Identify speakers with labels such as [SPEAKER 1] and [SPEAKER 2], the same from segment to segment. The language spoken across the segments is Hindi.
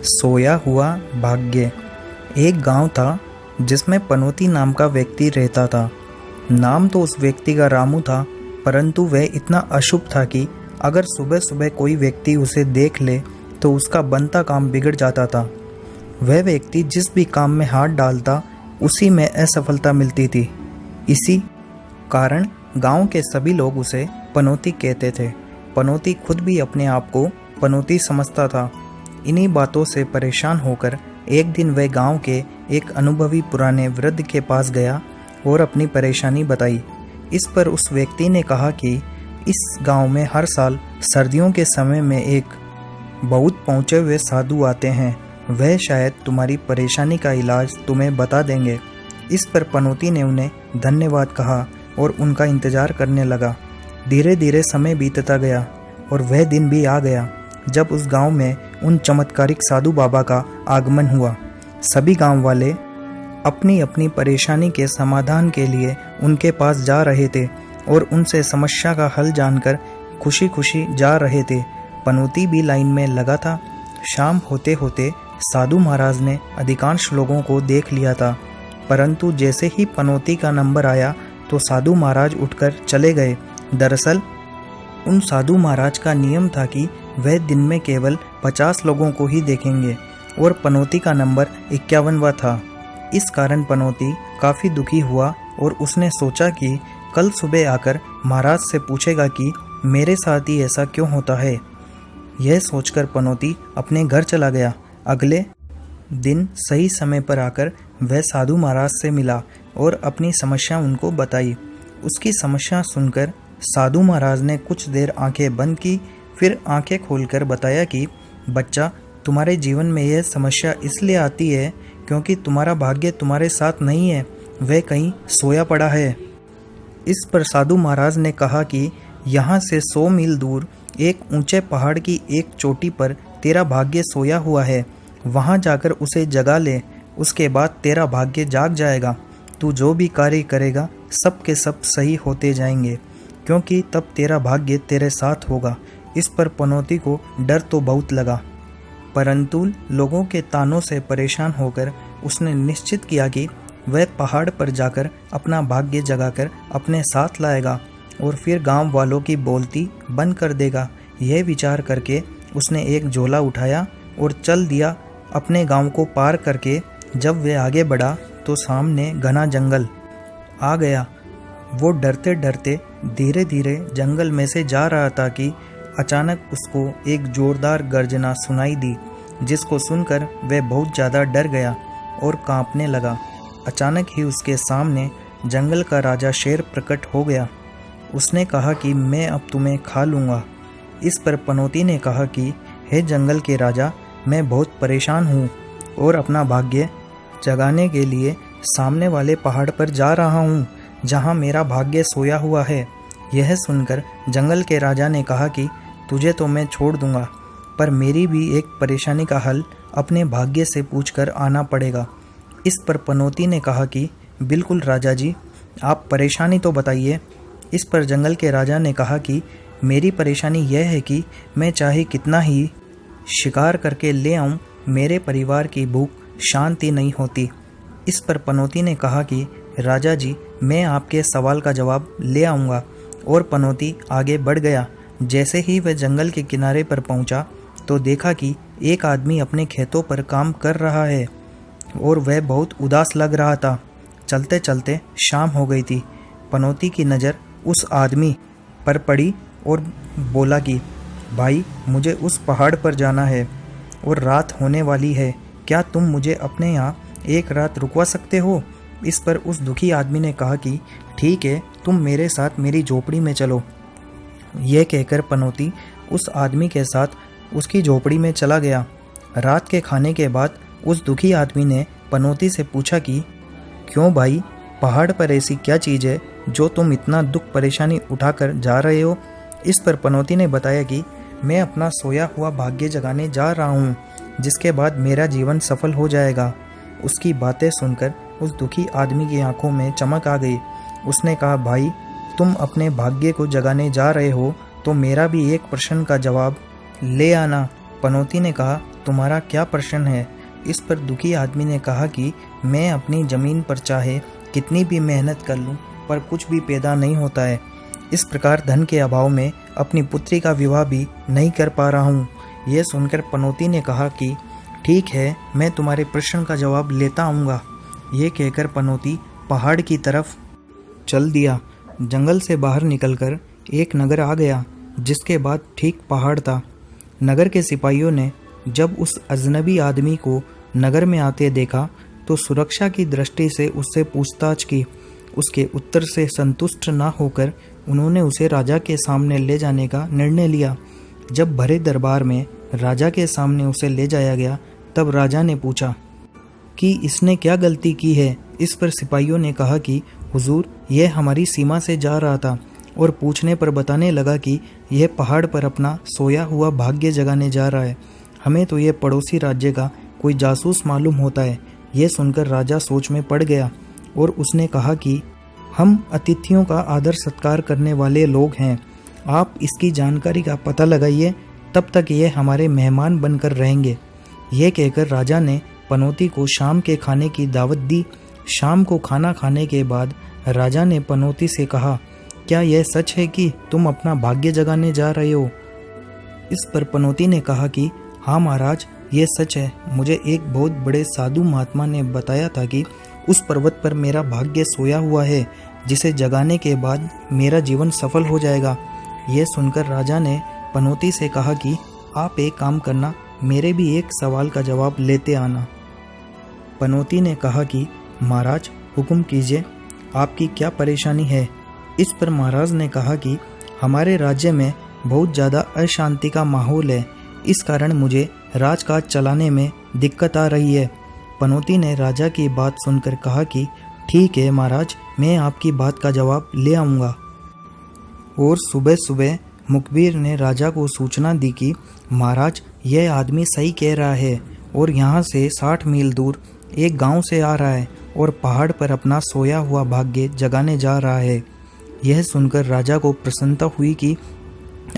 [SPEAKER 1] सोया हुआ भाग्य। एक गांव था जिसमें पनौती नाम का व्यक्ति रहता था। नाम तो उस व्यक्ति का रामू था, परंतु वह इतना अशुभ था कि अगर सुबह सुबह कोई व्यक्ति उसे देख ले तो उसका बनता काम बिगड़ जाता था। वह व्यक्ति जिस भी काम में हाथ डालता उसी में असफलता मिलती थी। इसी कारण गांव के सभी लोग उसे पनौती कहते थे। पनौती खुद भी अपने आप को पनौती समझता था। इन्हीं बातों से परेशान होकर एक दिन वह गांव के एक अनुभवी पुराने वृद्ध के पास गया और अपनी परेशानी बताई। इस पर उस व्यक्ति ने कहा कि इस गांव में हर साल सर्दियों के समय में एक बहुत पहुँचे हुए साधु आते हैं। वह शायद तुम्हारी परेशानी का इलाज तुम्हें बता देंगे। इस पर पनौती ने उन्हें धन्यवाद कहा और उनका इंतजार करने लगा। धीरे धीरे समय बीतता गया और वह दिन भी आ गया जब उस गांव में उन चमत्कारिक साधु बाबा का आगमन हुआ। सभी गांव वाले अपनी अपनी परेशानी के समाधान के लिए उनके पास जा रहे थे और उनसे समस्या का हल जानकर खुशी खुशी जा रहे थे। पनौती भी लाइन में लगा था। शाम होते होते साधु महाराज ने अधिकांश लोगों को देख लिया था, परंतु जैसे ही पनौती का नंबर आया तो साधु महाराज उठकर चले गए। दरअसल उन साधु महाराज का नियम था कि वह दिन में केवल 50 लोगों को ही देखेंगे और पनौती का नंबर 51वां था। इस कारण पनौती काफ़ी दुखी हुआ और उसने सोचा कि कल सुबह आकर महाराज से पूछेगा कि मेरे साथ ही ऐसा क्यों होता है। यह सोचकर पनौती अपने घर चला गया। अगले दिन सही समय पर आकर वह साधु महाराज से मिला और अपनी समस्या उनको बताई। उसकी समस्या सुनकर साधु महाराज ने कुछ देर आंखें बंद की, फिर आंखें खोलकर बताया कि बच्चा, तुम्हारे जीवन में यह समस्या इसलिए आती है क्योंकि तुम्हारा भाग्य तुम्हारे साथ नहीं है, वह कहीं सोया पड़ा है। इस पर साधु महाराज ने कहा कि यहाँ से 100 मील दूर एक ऊंचे पहाड़ की एक चोटी पर तेरा भाग्य सोया हुआ है। वहाँ जाकर उसे जगा ले, उसके बाद तेरा भाग्य जाग जाएगा। तू जो भी कार्य करेगा सब के सब सही होते जाएंगे, क्योंकि तब तेरा भाग्य तेरे साथ होगा। इस पर पनौती को डर तो बहुत लगा, परंतु लोगों के तानों से परेशान होकर उसने निश्चित किया कि वह पहाड़ पर जाकर अपना भाग्य जगाकर अपने साथ लाएगा और फिर गांव वालों की बोलती बंद कर देगा। यह विचार करके उसने एक झोला उठाया और चल दिया। अपने गांव को पार करके जब वह आगे बढ़ा तो सामने घना जंगल आ गया। वो डरते डरते धीरे धीरे जंगल में से जा रहा था कि अचानक उसको एक जोरदार गर्जना सुनाई दी, जिसको सुनकर वह बहुत ज़्यादा डर गया और कांपने लगा। अचानक ही उसके सामने जंगल का राजा शेर प्रकट हो गया। उसने कहा कि मैं अब तुम्हें खा लूँगा। इस पर पनौती ने कहा कि हे जंगल के राजा, मैं बहुत परेशान हूँ और अपना भाग्य जगाने के लिए सामने वाले पहाड़ पर जा रहा हूँ जहाँ मेरा भाग्य सोया हुआ है। यह सुनकर जंगल के राजा ने कहा कि तुझे तो मैं छोड़ दूंगा, पर मेरी भी एक परेशानी का हल अपने भाग्य से पूछकर आना पड़ेगा। इस पर पनौती ने कहा कि बिल्कुल राजा जी, आप परेशानी तो बताइए। इस पर जंगल के राजा ने कहा कि मेरी परेशानी यह है कि मैं चाहे कितना ही शिकार करके ले आऊं, मेरे परिवार की भूख शांति नहीं होती। इस पर पनौती ने कहा कि राजा जी, मैं आपके सवाल का जवाब ले आऊँगा। और पनौती आगे बढ़ गया। जैसे ही वह जंगल के किनारे पर पहुंचा तो देखा कि एक आदमी अपने खेतों पर काम कर रहा है और वह बहुत उदास लग रहा था। चलते चलते शाम हो गई थी। पनौती की नज़र उस आदमी पर पड़ी और बोला कि भाई, मुझे उस पहाड़ पर जाना है और रात होने वाली है। क्या तुम मुझे अपने यहाँ एक रात रुकवा सकते हो? इस पर उस दुखी आदमी ने कहा कि ठीक है, तुम मेरे साथ मेरी झोपड़ी में चलो। यह कहकर पनौती उस आदमी के साथ उसकी झोपड़ी में चला गया। रात के खाने के बाद उस दुखी आदमी ने पनौती से पूछा कि क्यों भाई, पहाड़ पर ऐसी क्या चीज़ है जो तुम इतना दुख परेशानी उठाकर जा रहे हो? इस पर पनौती ने बताया कि मैं अपना सोया हुआ भाग्य जगाने जा रहा हूँ, जिसके बाद मेरा जीवन सफल हो जाएगा। उसकी बातें सुनकर उस दुखी आदमी की आंखों में चमक आ गई। उसने कहा, भाई, तुम अपने भाग्य को जगाने जा रहे हो तो मेरा भी एक प्रश्न का जवाब ले आना। पनौती ने कहा, तुम्हारा क्या प्रश्न है? इस पर दुखी आदमी ने कहा कि मैं अपनी ज़मीन पर चाहे कितनी भी मेहनत कर लूं, पर कुछ भी पैदा नहीं होता है। इस प्रकार धन के अभाव में अपनी पुत्री का विवाह भी नहीं कर पा रहा हूँ। यह सुनकर पनौती ने कहा कि ठीक है, मैं तुम्हारे प्रश्न का जवाब लेता आऊँगा। ये कहकर पनौती पहाड़ की तरफ चल दिया। जंगल से बाहर निकलकर एक नगर आ गया, जिसके बाद ठीक पहाड़ था। नगर के सिपाहियों ने जब उस अजनबी आदमी को नगर में आते देखा तो सुरक्षा की दृष्टि से उससे पूछताछ की। उसके उत्तर से संतुष्ट न होकर उन्होंने उसे राजा के सामने ले जाने का निर्णय लिया। जब भरे दरबार में राजा के सामने उसे ले जाया गया, तब राजा ने पूछा कि इसने क्या गलती की है। इस पर सिपाहियों ने कहा कि हुजूर, यह हमारी सीमा से जा रहा था और पूछने पर बताने लगा कि यह पहाड़ पर अपना सोया हुआ भाग्य जगाने जा रहा है। हमें तो यह पड़ोसी राज्य का कोई जासूस मालूम होता है। यह सुनकर राजा सोच में पड़ गया और उसने कहा कि हम अतिथियों का आदर सत्कार करने वाले लोग हैं। आप इसकी जानकारी का पता लगाइए, तब तक ये हमारे मेहमान बनकर रहेंगे। यह कहकर राजा ने पनौती को शाम के खाने की दावत दी। शाम को खाना खाने के बाद राजा ने पनौती से कहा, क्या यह सच है कि तुम अपना भाग्य जगाने जा रहे हो? इस पर पनौती ने कहा कि हाँ महाराज, यह सच है। मुझे एक बहुत बड़े साधु महात्मा ने बताया था कि उस पर्वत पर मेरा भाग्य सोया हुआ है, जिसे जगाने के बाद मेरा जीवन सफल हो जाएगा। यह सुनकर राजा ने पनौती से कहा कि आप एक काम करना, मेरे भी एक सवाल का जवाब लेते आना। पनौती ने कहा कि महाराज, हुक्म कीजिए, आपकी क्या परेशानी है? इस पर महाराज ने कहा कि हमारे राज्य में बहुत ज़्यादा अशांति का माहौल है, इस कारण मुझे राजकाज चलाने में दिक्कत आ रही है। पनौती ने राजा की बात सुनकर कहा कि ठीक है महाराज, मैं आपकी बात का जवाब ले आऊँगा। और सुबह सुबह मुखबिर ने राजा को सूचना दी कि महाराज, यह आदमी सही कह रहा है और यहाँ से 60 मील दूर एक गांव से आ रहा है और पहाड़ पर अपना सोया हुआ भाग्य जगाने जा रहा है। यह सुनकर राजा को प्रसन्नता हुई कि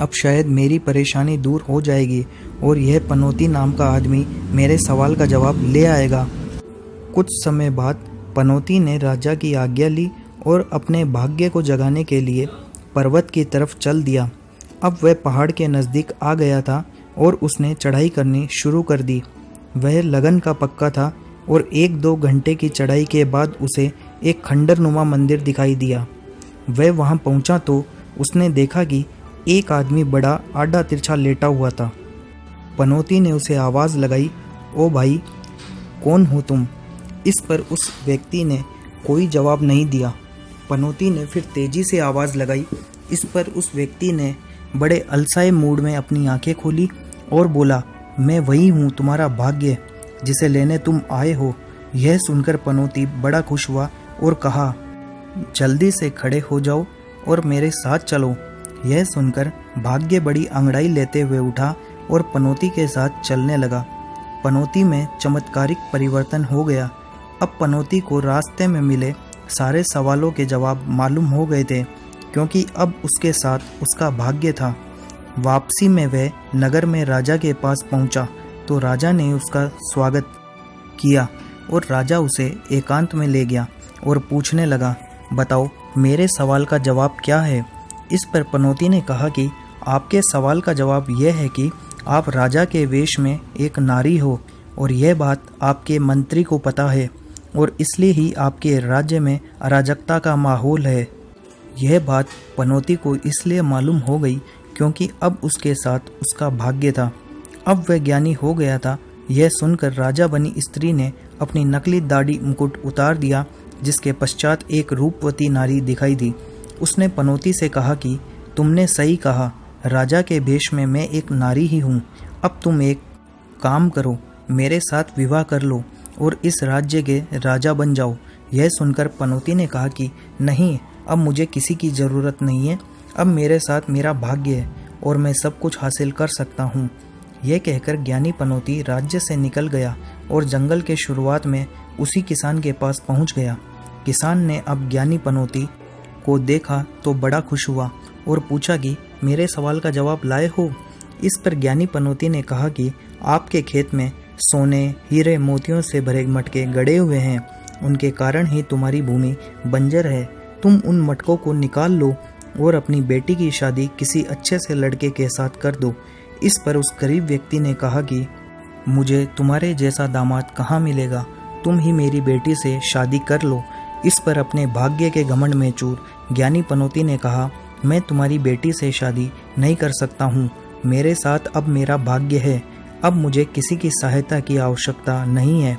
[SPEAKER 1] अब शायद मेरी परेशानी दूर हो जाएगी और यह पनौती नाम का आदमी मेरे सवाल का जवाब ले आएगा। कुछ समय बाद पनौती ने राजा की आज्ञा ली और अपने भाग्य को जगाने के लिए पर्वत की तरफ चल दिया। अब वह पहाड़ के नज़दीक आ गया था और उसने चढ़ाई करनी शुरू कर दी। वह लगन का पक्का था और 1-2 घंटे की चढ़ाई के बाद उसे एक खंडरनुमा मंदिर दिखाई दिया। वह वहां पहुंचा तो उसने देखा कि एक आदमी बड़ा आड़ा तिरछा लेटा हुआ था। पनौती ने उसे आवाज़ लगाई, ओ भाई, कौन हो तुम? इस पर उस व्यक्ति ने कोई जवाब नहीं दिया। पनौती ने फिर तेजी से आवाज़ लगाई। इस पर उस व्यक्ति ने बड़े अलसाए मूड में अपनी आंखें खोली और बोला, मैं वही हूँ, तुम्हारा भाग्य, जिसे लेने तुम आए हो। यह सुनकर पनौती बड़ा खुश हुआ और कहा, जल्दी से खड़े हो जाओ और मेरे साथ चलो। यह सुनकर भाग्य बड़ी अंगड़ाई लेते हुए उठा और पनौती के साथ चलने लगा। पनौती में चमत्कारिक परिवर्तन हो गया। अब पनौती को रास्ते में मिले सारे सवालों के जवाब मालूम हो गए थे, क्योंकि अब उसके साथ उसका भाग्य था। वापसी में वह नगर में राजा के पास पहुंचा तो राजा ने उसका स्वागत किया और राजा उसे एकांत में ले गया और पूछने लगा, बताओ मेरे सवाल का जवाब क्या है? इस पर पनौती ने कहा कि आपके सवाल का जवाब यह है कि आप राजा के वेश में एक नारी हो और यह बात आपके मंत्री को पता है और इसलिए ही आपके राज्य में अराजकता का माहौल है। यह बात पनौती को इसलिए मालूम हो गई क्योंकि अब उसके साथ उसका भाग्य था। अब वह ज्ञानी हो गया था। यह सुनकर राजा बनी स्त्री ने अपनी नकली दाढ़ी मुकुट उतार दिया, जिसके पश्चात एक रूपवती नारी दिखाई दी। उसने पनौती से कहा कि तुमने सही कहा, राजा के भेष में मैं एक नारी ही हूँ। अब तुम एक काम करो, मेरे साथ विवाह कर लो और इस राज्य के राजा बन जाओ। यह सुनकर पनौती ने कहा कि नहीं, अब मुझे किसी की ज़रूरत नहीं है। अब मेरे साथ मेरा भाग्य है और मैं सब कुछ हासिल कर सकता हूँ। यह कहकर ज्ञानी पनौती राज्य से निकल गया और जंगल के शुरुआत में उसी किसान के पास पहुँच गया। किसान ने अब ज्ञानी पनौती को देखा तो बड़ा खुश हुआ और पूछा कि मेरे सवाल का जवाब लाए हो? इस पर ज्ञानी पनौती ने कहा कि आपके खेत में सोने, हीरे, मोतियों से भरे मटके गड़े हुए हैं। उनके कारण ही तुम्हारी भूमि बंजर है। तुम उन मटकों को निकाल लो और अपनी बेटी की शादी किसी अच्छे से लड़के के साथ कर दो। इस पर उस गरीब व्यक्ति ने कहा कि मुझे तुम्हारे जैसा दामाद कहाँ मिलेगा, तुम ही मेरी बेटी से शादी कर लो। इस पर अपने भाग्य के घमंड में चूर ज्ञानी पनौती ने कहा, मैं तुम्हारी बेटी से शादी नहीं कर सकता हूँ। मेरे साथ अब मेरा भाग्य है। अब मुझे किसी की सहायता की आवश्यकता नहीं है।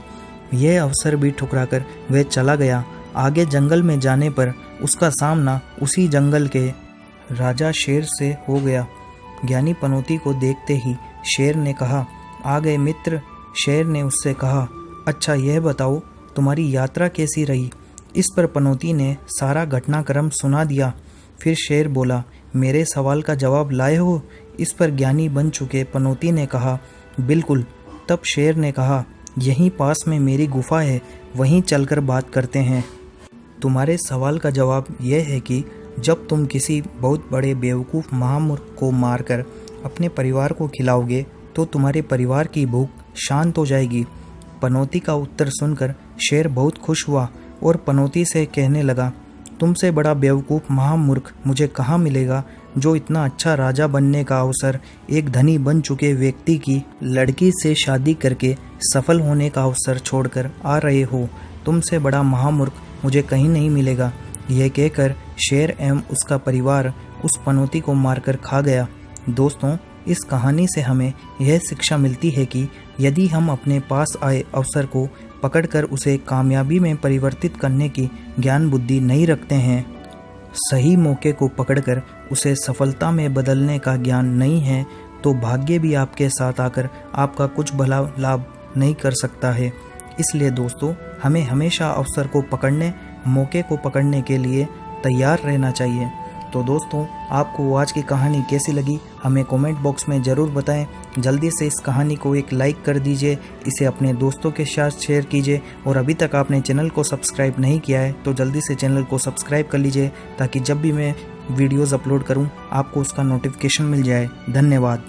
[SPEAKER 1] यह अवसर भी ठुकराकर वह चला गया। आगे जंगल में जाने पर उसका सामना उसी जंगल के राजा शेर से हो गया। ज्ञानी पनौती को देखते ही शेर ने कहा, आ गए मित्र। शेर ने उससे कहा, अच्छा यह बताओ तुम्हारी यात्रा कैसी रही। इस पर पनौती ने सारा घटनाक्रम सुना दिया। फिर शेर बोला, मेरे सवाल का जवाब लाए हो। इस पर ज्ञानी बन चुके पनौती ने कहा, बिल्कुल। तब शेर ने कहा, यहीं पास में मेरी गुफा है, वहीं चलकर बात करते हैं। तुम्हारे सवाल का जवाब यह है कि जब तुम किसी बहुत बड़े बेवकूफ़ महामूर्ख को मारकर अपने परिवार को खिलाओगे तो तुम्हारे परिवार की भूख शांत हो जाएगी। पनौती का उत्तर सुनकर शेर बहुत खुश हुआ और पनौती से कहने लगा, तुमसे बड़ा बेवकूफ़ महामूर्ख मुझे कहाँ मिलेगा जो इतना अच्छा राजा बनने का अवसर एक धनी बन चुके व्यक्ति की लड़की से शादी करके सफल होने का अवसर छोड़कर आ रहे हो। तुमसे बड़ा महामूर्ख मुझे कहीं नहीं मिलेगा। यह कहकर शेर एवं उसका परिवार उस पनौती को मारकर खा गया। दोस्तों, इस कहानी से हमें यह शिक्षा मिलती है कि यदि हम अपने पास आए अवसर को पकड़कर उसे कामयाबी में परिवर्तित करने की ज्ञान बुद्धि नहीं रखते हैं, सही मौके को पकड़कर उसे सफलता में बदलने का ज्ञान नहीं है, तो भाग्य भी आपके साथ आकर आपका कुछ भला लाभ नहीं कर सकता है। इसलिए दोस्तों, हमें हमेशा अवसर को पकड़ने, मौके को पकड़ने के लिए तैयार रहना चाहिए। तो दोस्तों, आपको आज की कहानी कैसी लगी हमें कमेंट बॉक्स में ज़रूर बताएं। जल्दी से इस कहानी को एक लाइक कर दीजिए, इसे अपने दोस्तों के साथ शेयर कीजिए और अभी तक आपने चैनल को सब्सक्राइब नहीं किया है तो जल्दी से चैनल को सब्सक्राइब कर लीजिए ताकि जब भी मैं वीडियोज़ अपलोड करूं आपको उसका नोटिफिकेशन मिल जाए। धन्यवाद।